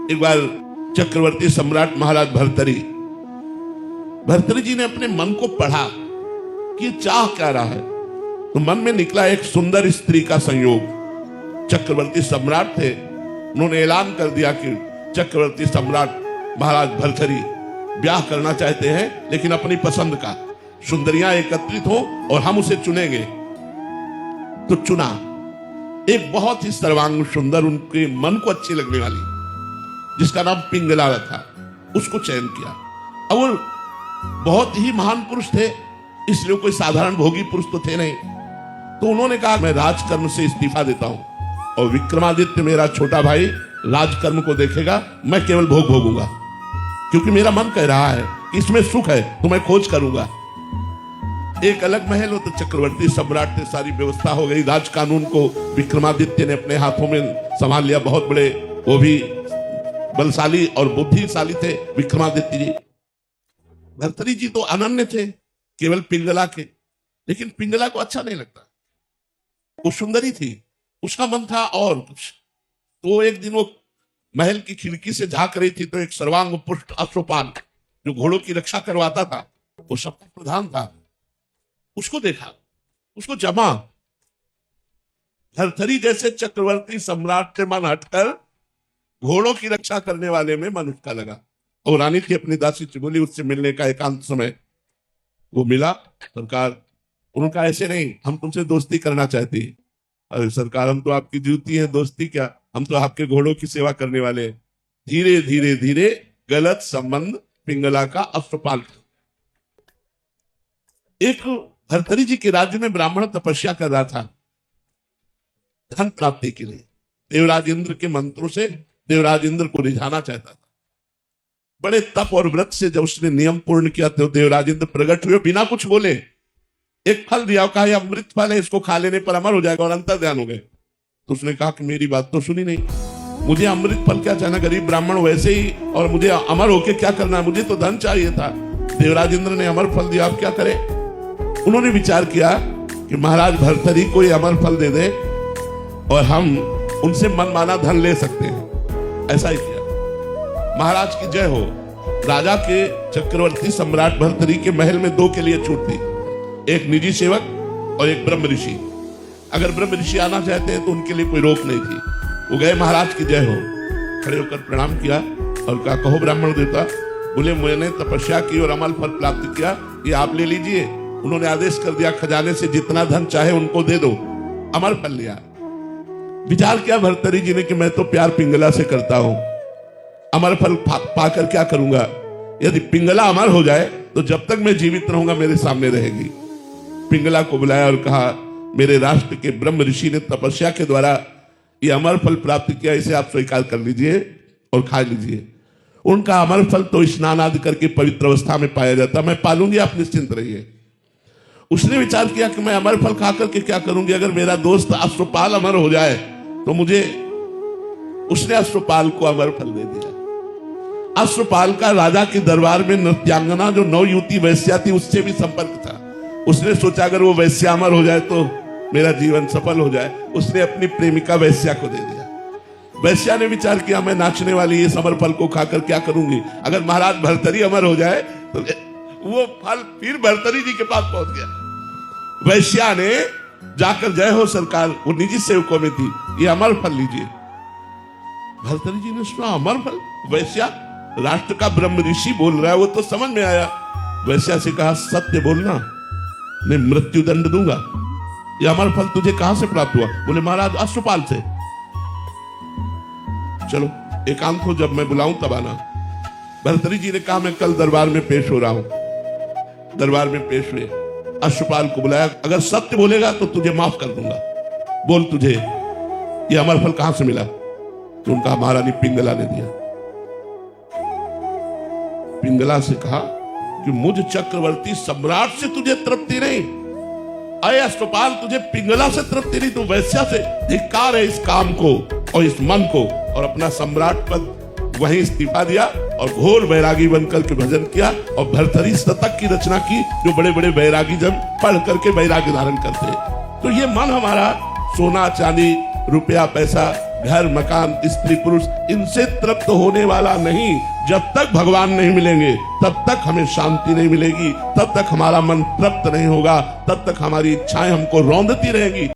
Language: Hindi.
एक बार चक्रवर्ती सम्राट महाराज भर्तरी जी ने अपने मन को पढ़ा कि चाह क्या रहा है, तो मन में निकला एक सुंदर स्त्री का संयोग। चक्रवर्ती सम्राट थे, उन्होंने ऐलान कर दिया कि चक्रवर्ती सम्राट महाराज भर्तरी ब्याह करना चाहते हैं, लेकिन अपनी पसंद का। सुंदरियां एकत्रित हो और हम उसे चुनेंगे। तो चुना एक बहुत ही सर्वांग सुंदर, उनके मन को अच्छी लगने वाली, जिसका नाम पिंगला था, उसको चयन किया। अब वो बहुत ही महान पुरुष थे, इसलिए कोई साधारण भोगी पुरुष तो थे नहीं। तो उन्होंने कहा मैं राजकर्म से इस्तीफा देता हूं और विक्रमादित्य मेरा छोटा भाई राजकर्म को देखेगा, मैं केवल भोग भोगूंगा, क्योंकि मेरा मन कह रहा है कि इसमें सुख है, तो मैं खोज करूंगा। एक अलग महल हो तो चक्रवर्ती सम्राट ने सारी व्यवस्था हो गई। राज कानून को विक्रमादित्य ने अपने हाथों में संभाल लिया। बहुत बड़े, वो भी बलशाली और बुद्धिशाली थे विक्रमादित्य जी। भर्तरी जी तो अनन्य थे केवल पिंगला के, लेकिन पिंगला को अच्छा नहीं लगता। वो सुंदरी थी, उसका मन था और कुछ। तो एक दिन वो महल की खिड़की से झांक रही थी, तो एक सर्वांग पुष्ट अश्वपाल जो घोड़ों की रक्षा करवाता था, वो सबका प्रधान था, उसको देखा, उसको जमा। भर्तरी जैसे चक्रवर्ती सम्राट से मन हटकर घोड़ों की रक्षा करने वाले में मन उसका लगा। और रानी थी अपनी दासी से बोली, उससे मिलने का एकांत समय। वो मिला। सरकार, उनका ऐसे नहीं, हम तुमसे दोस्ती करना चाहती। अरे सरकार, हम तो आपकी ड्यूटी है, दोस्ती क्या, हम तो आपके घोड़ों की सेवा करने वाले। धीरे धीरे धीरे गलत संबंध पिंगला का अश्वपाल। एक भर्तरी जी के राज्य में ब्राह्मण तपस्या कर रहा था धन प्राप्ति के लिए। देवराज इंद्र के मंत्रों से देवराज इंद्र को रिझाना चाहता था। बड़े तप और व्रत से जब उसने नियम पूर्ण किया तो देवराज इंद्र प्रकट हुए, बिना कुछ बोले एक फल दिया, कहा यह अमृत फल है, इसको खा लेने पर अमर हो जाएगा, और अंतर ध्यान हो गए। तो उसने कहा कि मेरी बात तो सुनी नहीं, मुझे अमृत फल क्या चाहना, गरीब ब्राह्मण वैसे ही, और मुझे अमर होके क्या करना, मुझे तो धन चाहिए था। देवराज इंद्र ने अमर फल दिया, आप क्या करें। उन्होंने विचार किया कि महाराज भर्तरी को ये अमर फल दे दे और हम उनसे मनमाना धन ले सकते हैं। ऐसा ही किया। महाराज की जय हो। राजा के चक्रवर्ती सम्राट भर्तरी के महल में दो के लिए छूट थी, एक निजी सेवक और एक ब्रह्म ऋषि। अगर ब्रह्म ऋषि आना चाहते हैं तो उनके लिए कोई रोक नहीं थी। वो गए, महाराज की जय हो, खड़े होकर प्रणाम किया और कहा कहो ब्राह्मण देवता। बोले मैंने तपस्या की और अमल फल प्राप्त किया, ये आप ले लीजिए। उन्होंने आदेश कर दिया खजाने से जितना धन चाहे उनको दे दो। अमर फल लिया। विचार किया भर्तरी जी ने कि मैं तो प्यार पिंगला से करता हूं, अमर फल पाकर क्या करूंगा। यदि पिंगला अमर हो जाए तो जब तक मैं जीवित रहूंगा मेरे सामने रहेगी। पिंगला को बुलाया और कहा मेरे राष्ट्र के ब्रह्म ऋषि ने तपस्या के द्वारा ये अमर फल प्राप्त किया, इसे आप स्वीकार कर लीजिए और खा लीजिए। उनका अमर फल तो स्नान आदि करके पवित्र अवस्था में पाया जाता, मैं पालूंगी, आप निश्चिंत रहिए। उसने विचार किया कि मैं अमर फल खा करके क्या करूंगी, अगर मेरा दोस्त अश्वपाल अमर हो जाए तो मुझे। उसने अश्वपाल को अमर फल दे दिया। अश्वपाल का राजा के दरबार में नृत्यांगना जो नवयुवती वैश्या थी उससे भी संपर्क था। उसने सोचा अगर वो वैश्या अमर हो जाए तो मेरा जीवन सफल हो जाए। उसने अपनी प्रेमिका वैश्या को दे दिया। वैश्या ने विचार किया मैं नाचने वाली इस अमर फल को खाकर क्या करूंगी, अगर महाराज भर्तरी अमर हो जाए तो वो फल फिर भर्तरी जी के पास पहुंच गया। वैश्या ने जाकर जय हो सरकार, वो निजी सेवकों में थी, ये अमर फल लीजिए। भर्तरी जी ने सुना अमर फल, वैश्या राष्ट्र का ब्रह्म ऋषि बोल रहा है, वो तो समझ में आया। वैश्या से कहा सत्य बोलना, मैं मृत्यु दंड दूंगा। ये अमर फल तुझे कहां से प्राप्त हुआ। बोले महाराज अश्वपाल से। चलो एकांत हो, जब मैं बुलाऊं तब आना। भर्तरी जी ने कहा मैं कल दरबार में पेश हो रहा हूं। दरबार में पेश हुए, अश्वपाल को बुलाया, अगर सत्य बोलेगा तो तुझे माफ कर दूंगा, बोल तुझे ये अमर फल कहां से मिला। तो उनका महारानी पिंगला ने दिया। पिंगला से कहा कि मुझ चक्रवर्ती सम्राट से तुझे तृप्ति नहीं, अय अश्वपाल तुझे पिंगला से तृप्ति नहीं, तू वैश्या से। धिक्कार है इस काम को और इस मन को। और अपना सम्राट पद वहीं इस्तीफा दिया और घोर वैरागी बनकर के भजन किया और भर्तरी शतक की रचना की, जो बड़े बड़े वैरागी जन पढ़ करके वैराग्य धारण करते। तो ये मन हमारा सोना चांदी रुपया पैसा घर मकान स्त्री पुरुष इनसे तृप्त होने वाला नहीं। जब तक भगवान नहीं मिलेंगे तब तक हमें शांति नहीं मिलेगी, तब तक हमारा मन तृप्त नहीं होगा, तब तक हमारी इच्छाएं हमको रौंदती रहेंगी।